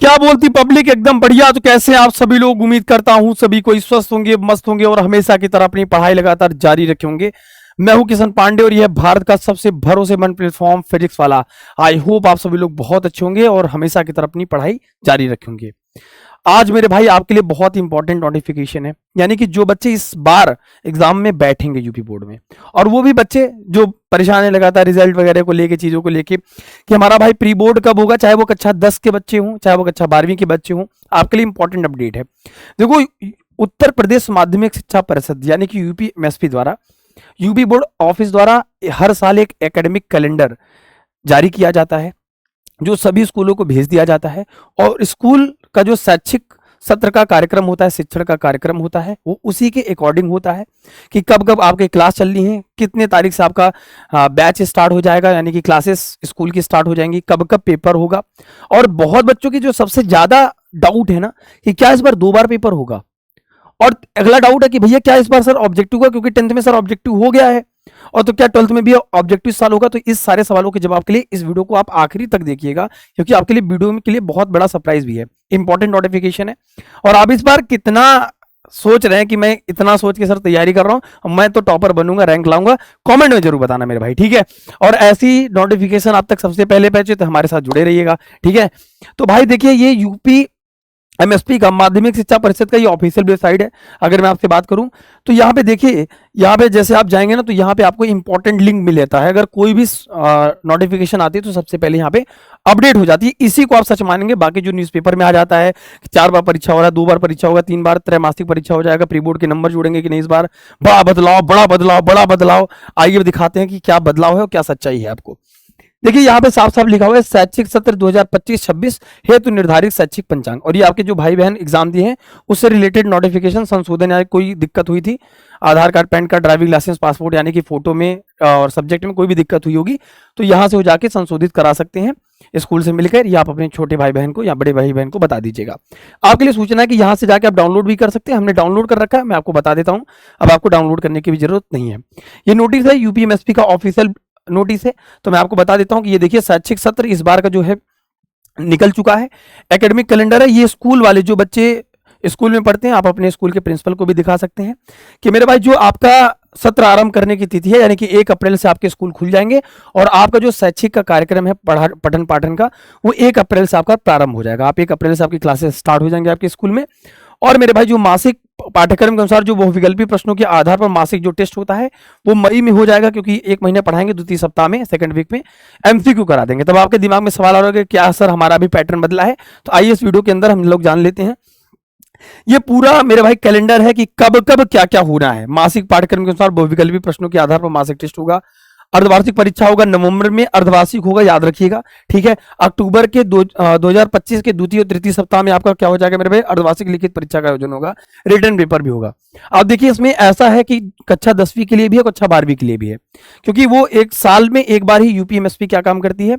क्या बोलती पब्लिक, एकदम बढ़िया। तो कैसे हैं आप सभी लोग? उम्मीद करता हूं सभी कोई स्वस्थ होंगे, मस्त होंगे और हमेशा की तरह अपनी पढ़ाई लगातार जारी रखेंगे। मैं हूं किशन पांडे और यह भारत का सबसे भरोसेमंद प्लेटफॉर्म फिजिक्स वाला। आई होप आप सभी लोग बहुत अच्छे होंगे और हमेशा की तरह अपनी पढ़ाई जारी रखेंगे। आज मेरे भाई आपके लिए बहुत इंपॉर्टेंट नोटिफिकेशन है, यानी कि जो बच्चे इस बार एग्जाम में बैठेंगे यूपी बोर्ड में, और वो भी बच्चे जो परेशान है लगातार रिजल्ट वगैरह को लेके, चीजों को लेके कि हमारा भाई प्री बोर्ड कब होगा, चाहे वो कक्षा 10 के बच्चे हों, चाहे वो कक्षा 12वीं के बच्चे हों, आपके लिए इंपॉर्टेंट अपडेट है। देखो, उत्तर प्रदेश माध्यमिक शिक्षा परिषद यानी कि यूपी एमएसपी द्वारा, यूपी बोर्ड ऑफिस द्वारा हर साल एक एकेडमिक कैलेंडर जारी किया जाता है, जो सभी स्कूलों को भेज दिया जाता है। और स्कूल का जो शैक्षिक सत्र का कार्यक्रम होता है, शिक्षण का कार्यक्रम होता है, वो उसी के अकॉर्डिंग होता है कि कब कब आपके क्लास चलनी है, कितने तारीख से आपका बैच स्टार्ट हो जाएगा, यानी कि क्लासेस स्कूल की स्टार्ट हो जाएंगी, कब कब पेपर होगा। और बहुत बच्चों की जो सबसे ज्यादा डाउट है ना कि क्या इस बार 2 बार पेपर होगा, और अगला डाउट है कि भैया क्या इस बार सर ऑब्जेक्टिव का, क्योंकि 10th में सर ऑब्जेक्टिव हो गया है, और तो क्या 12th में भी ऑब्जेक्टिव इस साल होगा। तो इस सारे सवालों के जवाब के लिए इस वीडियो को आप आखिरी तक देखिएगा, क्योंकि आपके लिए वीडियो के लिए बहुत बड़ा सरप्राइज भी है, इंपॉर्टेंट नोटिफिकेशन है। और आप इस बार कितना सोच रहे हैं कि मैं इतना सोच के सर तैयारी कर रहा हूं, मैं तो टॉपर बनूंगा, रैंक लाऊंगा, कमेंट में जरूर बताना मेरे भाई, ठीक है। और ऐसी नोटिफिकेशन आप तक सबसे पहले पहुंचे तो हमारे साथ जुड़े रहिएगा, ठीक है। तो भाई देखिए, ये यूपी एमएसपी का माध्यमिक शिक्षा परिषद का ये ऑफिशियल वेबसाइट है। अगर मैं आपसे बात करूं तो यहाँ पे देखिए, यहाँ पे जैसे आप जाएंगे ना तो यहाँ पे आपको इंपॉर्टेंट लिंक मिल जाता है। अगर कोई भी नोटिफिकेशन आती है तो सबसे पहले यहाँ पे अपडेट हो जाती है। इसी को आप सच मानेंगे, बाकी जो न्यूज़पेपर में आ जाता है कि 4 बार परीक्षा हो रहा है, 2 बार परीक्षा होगा, 3 बार त्रैमासिक परीक्षा हो जाएगा, प्री बोर्ड के नंबर जुड़ेंगे कि नहीं इस बार, बड़ा बदलाव, बड़ा बदलाव, बड़ा बदलाव। आइए दिखाते हैं कि क्या बदलाव है और क्या सच्चाई है आपको। देखिए, यहाँ पे साफ साफ लिखा हुआ है शैक्षिक सत्र 2025-26 हेतु निर्धारित शैक्षिक पंचांग। और ये आपके जो भाई बहन एग्जाम दिए हैं उससे रिलेटेड नोटिफिकेशन, संशोधन या कोई दिक्कत हुई थी, Aadhaar card, PAN card, driving licence, passport यानी कि फोटो में और सब्जेक्ट में कोई भी दिक्कत हुई होगी तो यहाँ से हो जाके संशोधित करा सकते हैं स्कूल से मिलकर, या आप अपने छोटे भाई बहन को या बड़े भाई बहन को बता दीजिएगा। आपके लिए सूचना है कि यहाँ से जाके आप डाउनलोड भी कर सकते हैं। हमने डाउनलोड कर रखा है, मैं आपको बता देता हूँ, अब आपको डाउनलोड करने की भी जरूरत नहीं है। ये नोटिस है, यूपीएमएसपी का ऑफिशियल नोटिस है। तो मैं आपको बता देता हूं कि ये देखिए, शैक्षिक सत्र इस बार का जो है निकल चुका है, एकेडमिक कैलेंडर है। ये स्कूल वाले जो बच्चे स्कूल में पढ़ते हैं, आप अपने स्कूल के प्रिंसिपल को भी दिखा सकते हैं कि मेरे भाई जो आपका सत्र आरंभ करने की तिथि है, यानी कि 1 अप्रैल से आपके स्कूल खुल जाएंगे, और आपका जो शैक्षिक का कार्यक्रम है पठन पाठन का, वो 1 अप्रैल से आपका प्रारंभ हो जाएगा। आप 1 अप्रैल से आपकी क्लासेस स्टार्ट हो जाएंगे आपके स्कूल में। और मेरे भाई जो मासिक पाठ्यक्रम के अनुसार जो बहुविकल्पी प्रश्नों के आधार पर मासिक जो टेस्ट होता है वो मई में हो जाएगा, क्योंकि 1 महीने पढ़ाएंगे, द्वितीय सप्ताह में सेकंड वीक में एमसीक्यू करा देंगे। तब आपके दिमाग में सवाल आ रहा है क्या सर हमारा भी पैटर्न बदला है। तो आइए इस वीडियो के अंदर हम लोग जान लेते हैं। ये पूरा मेरे भाई कैलेंडर है कि कब कब क्या क्या होना है। मासिक पाठ्यक्रम के अनुसार बहुविकल्पी प्रश्नों के आधार पर मासिक टेस्ट होगा। अर्धवार्षिक परीक्षा होगा नवंबर में, अर्धवार्षिक होगा, याद रखिएगा, ठीक है। अक्टूबर के 2025 के द्वितीय और तृतीय सप्ताह में आपका क्या हो जाएगा मेरे भाई, अर्धवार्षिक लिखित परीक्षा का आयोजन होगा, रिटर्न पेपर भी होगा। अब देखिए, इसमें ऐसा है कि कक्षा 10वीं के लिए भी है, कक्षा 12वीं के लिए भी है, क्योंकि वो एक साल में एक बार ही यूपीएमएसपी क्या काम करती है,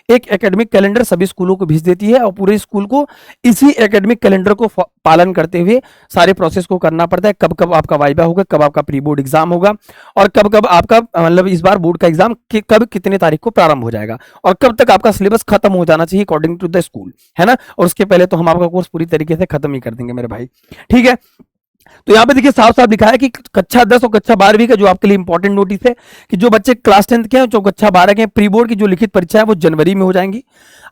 एक एकेडमिक कैलेंडर सभी स्कूलों को भेज देती है, और पूरे स्कूल को इसी एकेडमिक कैलेंडर को पालन करते हुए सारे प्रोसेस को करना पड़ता है। कब कब आपका वाइवा होगा, कब आपका प्री बोर्ड एग्जाम होगा, और कब कब आपका मतलब इस बार बोर्ड का एग्जाम कब कितने तारीख को प्रारंभ हो जाएगा, और कब तक आपका सिलेबस खत्म हो जाना चाहिए अकॉर्डिंग टू द स्कूल, है ना। और उसके पहले तो हम आपका कोर्स पूरी तरीके से खत्म ही कर देंगे मेरे भाई, ठीक है। तो यहाँ पे देखिए साफ साफ लिखा है कि कक्षा 10 और कक्षा 12वीं का जो आपके लिए इंपॉर्टेंट नोटिस है कि जो बच्चे क्लास 10th के हैं, जो कक्षा 12 के हैं, प्री बोर्ड की जो लिखित परीक्षा है वो जनवरी में हो जाएंगी।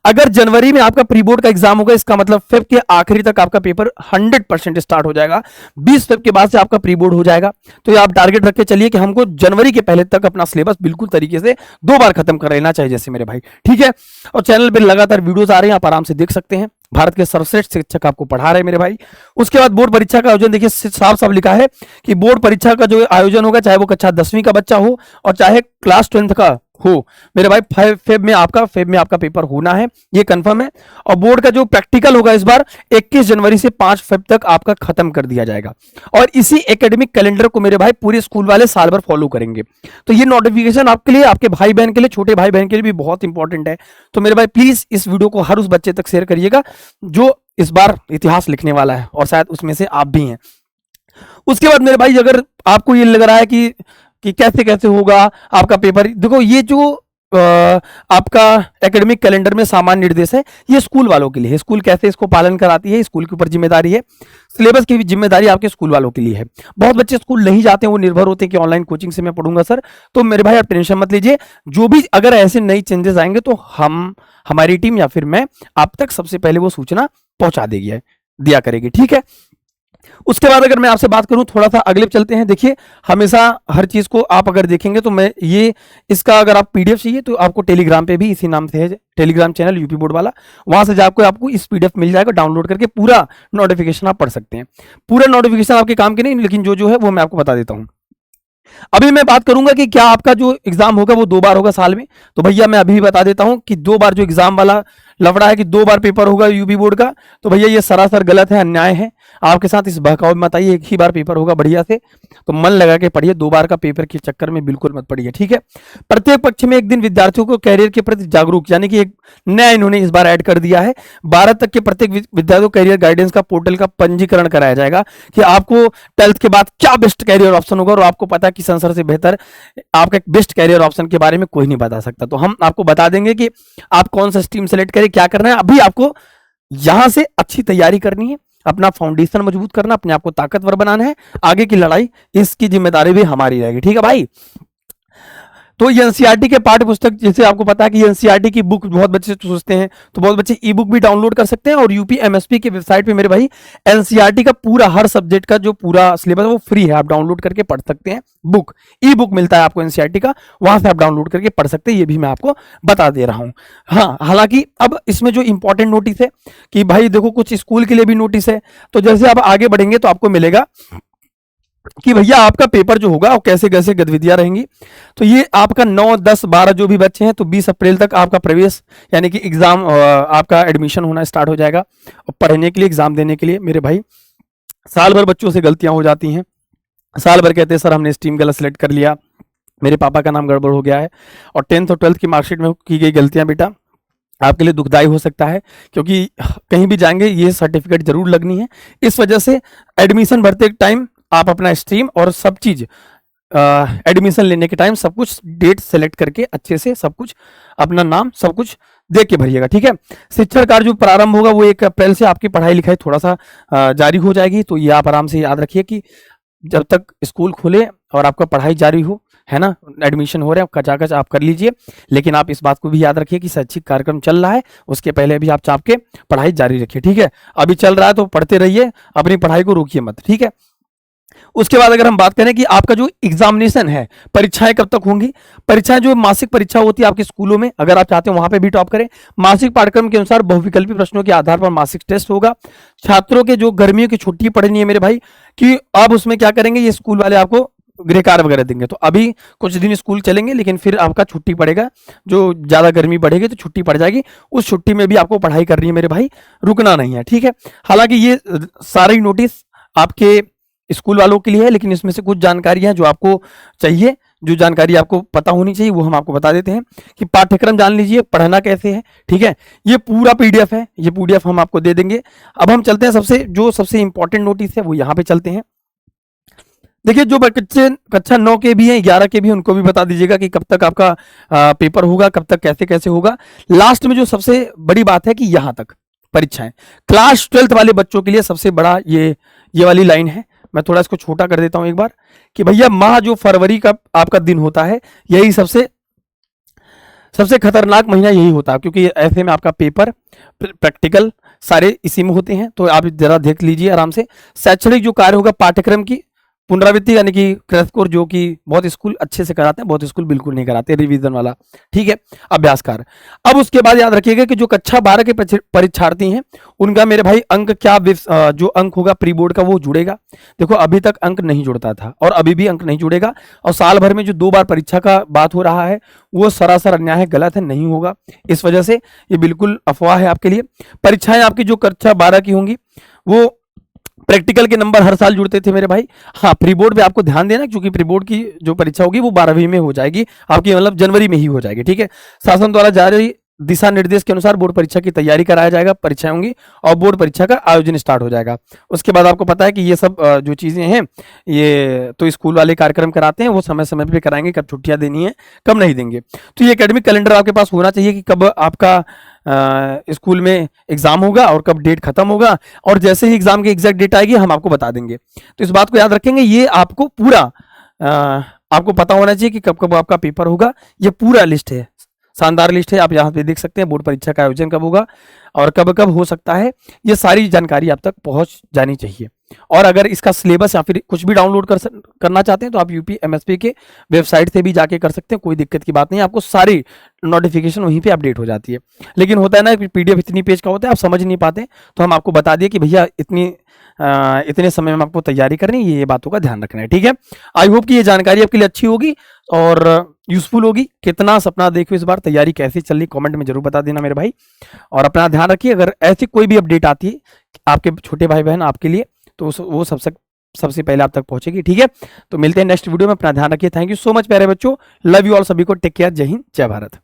अगर जनवरी में आपका प्री बोर्ड का एग्जाम होगा, इसका मतलब फेब के आखिरी तक आपका पेपर 100% स्टार्ट हो जाएगा। 20 फेब के बाद से आपका प्री बोर्ड हो जाएगा। तो ये आप टारगेट रख के चलिए कि हमको जनवरी के पहले तक अपना सिलेबस बिल्कुल तरीके से 2 बार खत्म कर लेना चाहिए, जैसे मेरे भाई, ठीक है। और चैनल पर लगातार वीडियोस आ रहे हैं, आप आराम से देख सकते हैं। भारत के सर्वश्रेष्ठ शिक्षक आपको पढ़ा रहे हैं मेरे भाई। उसके बाद बोर्ड परीक्षा का आयोजन देखिए, साफ साफ लिखा है कि बोर्ड परीक्षा का जो आयोजन होगा, चाहे वो कक्षा 10वीं का बच्चा हो और चाहे क्लास 10th का हो मेरे भाई, फेब में आपका पेपर होना है, ये कंफर्म है। और बोर्ड का जो प्रैक्टिकल होगा इस बार 21 जनवरी से 5 फेब तक आपका खत्म कर दिया जाएगा। और इसी एकेडमिक कैलेंडर को मेरे भाई पूरे स्कूल वाले साल भर फॉलो करेंगे। तो ये नोटिफिकेशन आपके लिए, आपके भाई बहन के लिए, छोटे भाई बहन के लिए भी बहुत इंपॉर्टेंट है। तो मेरे भाई प्लीज इस वीडियो को हर उस बच्चे तक शेयर करिएगा जो इस बार इतिहास लिखने वाला है, और शायद उसमें से आप भी हैं। उसके बाद मेरे भाई, अगर आपको ये लग रहा है कि कैसे कैसे होगा आपका पेपर, देखो ये जो आपका एकेडमिक कैलेंडर में सामान्य निर्देश है, ये स्कूल वालों के लिए है। स्कूल कैसे इसको पालन कराती है, स्कूल के ऊपर जिम्मेदारी है। सिलेबस की भी जिम्मेदारी आपके स्कूल वालों के लिए है। बहुत बच्चे स्कूल नहीं जाते हैं, वो निर्भर होते हैं कि ऑनलाइन कोचिंग से मैं पढ़ूंगा सर। तो मेरे भाई आप टेंशन मत लीजिए, जो भी अगर ऐसे नई चेंजेस आएंगे तो हमारी टीम या फिर मैं आप तक सबसे पहले वो सूचना पहुंचा दिया करेगी, ठीक है। उसके बाद अगर मैं आपसे बात करूं, थोड़ा सा अगले चलते हैं। देखिए, हमेशा हर चीज को आप अगर देखेंगे तो मैं ये इसका अगर आप पीडीएफ चाहिए तो आपको टेलीग्राम पे भी इसी नाम से है टेलीग्राम चैनल यूपी बोर्ड वाला, वहां से जाकर आपको इस पीडीएफ मिल जाएगा, डाउनलोड करके पूरा नोटिफिकेशन आप पढ़ सकते हैं। पूरा नोटिफिकेशन आपके काम के नहीं, लेकिन जो है वो मैं आपको बता देता हूं। अभी मैं बात करूंगा कि क्या आपका जो एग्जाम होगा वो 2 बार होगा साल में। तो भैया मैं अभी भी बता देता हूं कि 2 बार जो एग्जाम वाला लफड़ा है कि 2 बार पेपर होगा यूपी बोर्ड का, तो भैया ये सरासर गलत है, अन्याय है। आपके साथ इस बहकाव में मत आइए, एक ही बार पेपर होगा बढ़िया से, तो मन लगा के पढ़िए। 2 बार का पेपर के चक्कर में बिल्कुल मत पढ़िए, ठीक है। प्रत्येक पक्ष में एक दिन विद्यार्थियों को कैरियर के प्रति जागरूक, यानी कि एक नया इन्होंने इस बार ऐड कर दिया है। 12 तक के प्रत्येक विद्यार्थियों को कैरियर गाइडेंस का पोर्टल का पंजीकरण कराया जाएगा कि आपको 12th के बाद क्या बेस्ट कैरियर ऑप्शन होगा, और आपको पता है कि संसद से बेहतर आपका एक बेस्ट कैरियर ऑप्शन के बारे में कोई नहीं बता सकता। तो हम आपको बता देंगे कि आप कौन सा स्ट्रीम सेलेक्ट करें, क्या करना है। अभी आपको यहां से अच्छी तैयारी करनी है, अपना फाउंडेशन मजबूत करना, अपने आप को ताकतवर बनाना है। आगे की लड़ाई इसकी जिम्मेदारी भी हमारी रहेगी, ठीक है भाई। तो ये एनसीईआरटी के पाठ्य पुस्तक, जैसे आपको पता है कि एनसीईआरटी की बुक बहुत बच्चे सोचते हैं, तो बहुत बच्चे ई बुक भी डाउनलोड कर सकते हैं। और यूपी एमएसपी के वेबसाइट पे मेरे भाई एनसीईआरटी का पूरा हर सब्जेक्ट का जो पूरा सिलेबस है वो फ्री है, आप डाउनलोड करके पढ़ सकते हैं। बुक ई बुक मिलता है आपको एनसीईआरटी का, वहां से आप डाउनलोड करके पढ़ सकते हैं, ये भी मैं आपको बता दे रहा हूं। हाँ, हालांकि अब इसमें जो इंपॉर्टेंट नोटिस है कि भाई देखो, कुछ स्कूल के लिए भी नोटिस है। तो जैसे आप आगे बढ़ेंगे तो आपको मिलेगा कि भैया आपका पेपर जो होगा और कैसे कैसे गतिविधियां रहेंगी। तो ये आपका 9, 10, 12 जो भी बच्चे हैं, तो 20 अप्रैल तक आपका प्रवेश यानी कि एग्जाम, आपका एडमिशन होना स्टार्ट हो जाएगा। और पढ़ने के लिए, एग्जाम देने के लिए मेरे भाई, साल भर बच्चों से गलतियां हो जाती हैं। साल भर कहते हैं सर हमने स्ट्रीम गलत सेलेक्ट कर लिया, मेरे पापा का नाम गड़बड़ हो गया है। और 10th और 12th की मार्कशीट में की गई गलतियां बेटा आपके लिए दुखदायी हो सकता है, क्योंकि कहीं भी जाएंगे ये सर्टिफिकेट जरूर लगनी है। इस वजह से एडमिशन भरते टाइम आप अपना स्ट्रीम और सब चीज, एडमिशन लेने के टाइम सब कुछ डेट सेलेक्ट करके अच्छे से सब कुछ, अपना नाम सब कुछ देख के भरिएगा, ठीक है। शिक्षण कार्य जो प्रारंभ होगा वो 1 अप्रैल से आपकी पढ़ाई लिखाई थोड़ा सा जारी हो जाएगी। तो ये आप आराम से याद रखिए कि जब तक स्कूल खुले और आपका पढ़ाई जारी हो, है ना, एडमिशन हो रहे हैं, कचाकच आप कर लीजिए। लेकिन आप इस बात को भी याद रखिए कि शैक्षिक कार्यक्रम चल रहा है, उसके पहले भी आप चाप के पढ़ाई जारी रखिए, ठीक है। अभी चल रहा है तो पढ़ते रहिए, अपनी पढ़ाई को रोकिए मत, ठीक है। उसके बाद अगर हम बात करें कि आपका जो एग्जामिनेशन है, परीक्षाएं कब तक होंगी। परीक्षाएं जो मासिक परीक्षा होती है आपके स्कूलों में, अगर आप चाहते हैं वहां पे भी टॉप करें, मासिक पाठ्यक्रम के अनुसार बहुविकल्पी प्रश्नों के आधार पर मासिक टेस्ट होगा। छात्रों के जो गर्मियों की छुट्टी पड़नी है मेरे भाई, कि अब उसमें क्या करेंगे, ये स्कूल वाले आपको गृह कार्य वगैरह देंगे। तो अभी कुछ दिन स्कूल चलेंगे, लेकिन फिर आपका छुट्टी पड़ेगा, जो ज्यादा गर्मी बढ़ेगी तो छुट्टी पड़ जाएगी। उस छुट्टी में भी आपको पढ़ाई करनी है मेरे भाई, रुकना नहीं है, ठीक है। हालांकि ये सारे नोटिस आपके स्कूल वालों के लिए है, लेकिन इसमें से कुछ जानकारियां जो आपको चाहिए, जो जानकारी आपको पता होनी चाहिए, वो हम आपको बता देते हैं। कि पाठ्यक्रम जान लीजिए, पढ़ना कैसे है, ठीक है। ये पूरा पीडीएफ है, ये पीडीएफ हम आपको दे देंगे। अब हम चलते हैं सबसे इंपॉर्टेंट नोटिस है वो यहाँ पे चलते हैं। देखिए, जो बच्चे कक्षा 9 के भी हैं, 11 के भी हैं, उनको भी बता दीजिएगा कि कब तक आपका पेपर होगा, कब तक कैसे कैसे होगा। लास्ट में जो सबसे बड़ी बात है कि यहाँ तक परीक्षाएं, क्लास 12th वाले बच्चों के लिए सबसे बड़ा ये वाली लाइन है। मैं थोड़ा इसको छोटा कर देता हूं एक बार, कि भैया माह जो फरवरी का आपका दिन होता है, यही सबसे खतरनाक महीना यही होता है, क्योंकि ऐसे में आपका पेपर, प्रैक्टिकल सारे इसी में होते हैं। तो आप जरा देख लीजिए आराम से। शैक्षणिक जो कार्य होगा, पाठ्यक्रम की पुनरावृत्ति यानी कि क्रैश कोर्स, जो कि बहुत स्कूल अच्छे से कराते हैं, बहुत स्कूल बिल्कुल नहीं कराते, रिवीजन वाला, ठीक है, अभ्यास कार्य। अब उसके बाद याद रखिएगा कि जो कक्षा 12 के परीक्षार्थी हैं, उनका मेरे भाई अंक क्या, जो अंक होगा प्री बोर्ड का वो जुड़ेगा। देखो, अभी तक अंक नहीं जुड़ता था और अभी भी अंक नहीं जुड़ेगा। और साल भर में जो 2 बार परीक्षा का बात हो रहा है वो सरासर अन्याय है, गलत है, नहीं होगा। इस वजह से ये बिल्कुल अफवाह है आपके लिए। परीक्षाएं आपकी जो कक्षा 12 की होंगी वो प्रैक्टिकल के नंबर हर साल जुड़ते थे मेरे भाई। हाँ, प्री बोर्ड पे आपको ध्यान देना, क्योंकि प्री बोर्ड की जो परीक्षा होगी वो 12वीं में हो जाएगी आपकी, मतलब जनवरी में ही हो जाएगी, ठीक है। शासन द्वारा जारी दिशा निर्देश के अनुसार बोर्ड परीक्षा की तैयारी कराया जाएगा, परीक्षाएं होंगी और बोर्ड परीक्षा का आयोजन स्टार्ट हो जाएगा। उसके बाद आपको पता है कि ये सब जो चीज़ें हैं, ये तो स्कूल वाले कार्यक्रम कराते हैं, वो समय समय पे कराएंगे, कब छुट्टियां देनी है, कब नहीं देंगे। तो ये एकेडमिक कैलेंडर आपके पास होना चाहिए कि कब आपका स्कूल में एग्जाम होगा और कब डेट खत्म होगा, और जैसे ही एग्जाम की एग्जैक्ट डेट आएगी हम आपको बता देंगे। तो इस बात को याद रखेंगे, ये आपको पूरा आपको पता होना चाहिए कि कब कब आपका पेपर होगा। ये पूरा लिस्ट है, शानदार लिस्ट है, आप यहाँ पे देख सकते हैं बोर्ड परीक्षा का आयोजन कब होगा और कब कब हो सकता है। ये सारी जानकारी आप तक पहुंच जानी चाहिए। और अगर इसका सिलेबस या फिर कुछ भी डाउनलोड करना चाहते हैं तो आप यूपी एमएसपी के वेबसाइट से भी जाके कर सकते हैं, कोई दिक्कत की बात नहीं है। आपको सारी नोटिफिकेशन वहीं पे अपडेट हो जाती है। लेकिन होता है ना कि पीडीएफ इतनी पेज का होता है, आप समझ नहीं पाते, तो हम आपको बता दिए कि भैया इतने समय में आपको तैयारी करनी है, ये बातों का ध्यान रखना है। ठीक है, आई होप कि ये जानकारी आपके लिए अच्छी होगी और यूजफुल होगी। कितना सपना देखो इस बार, तैयारी कैसी चल रही, कमेंट में जरूर बता देना मेरे भाई। और अपना ध्यान रखिए, अगर ऐसी कोई भी अपडेट आती है आपके छोटे भाई बहन आपके लिए, तो वो सबसे पहले आप तक पहुंचेगी। ठीक है, तो मिलते हैं नेक्स्ट वीडियो में, अपना ध्यान रखिए। थैंक यू सो मच प्यारे बच्चों, लव यू ऑल, सभी को टेक केयर, जय हिंद, जय भारत।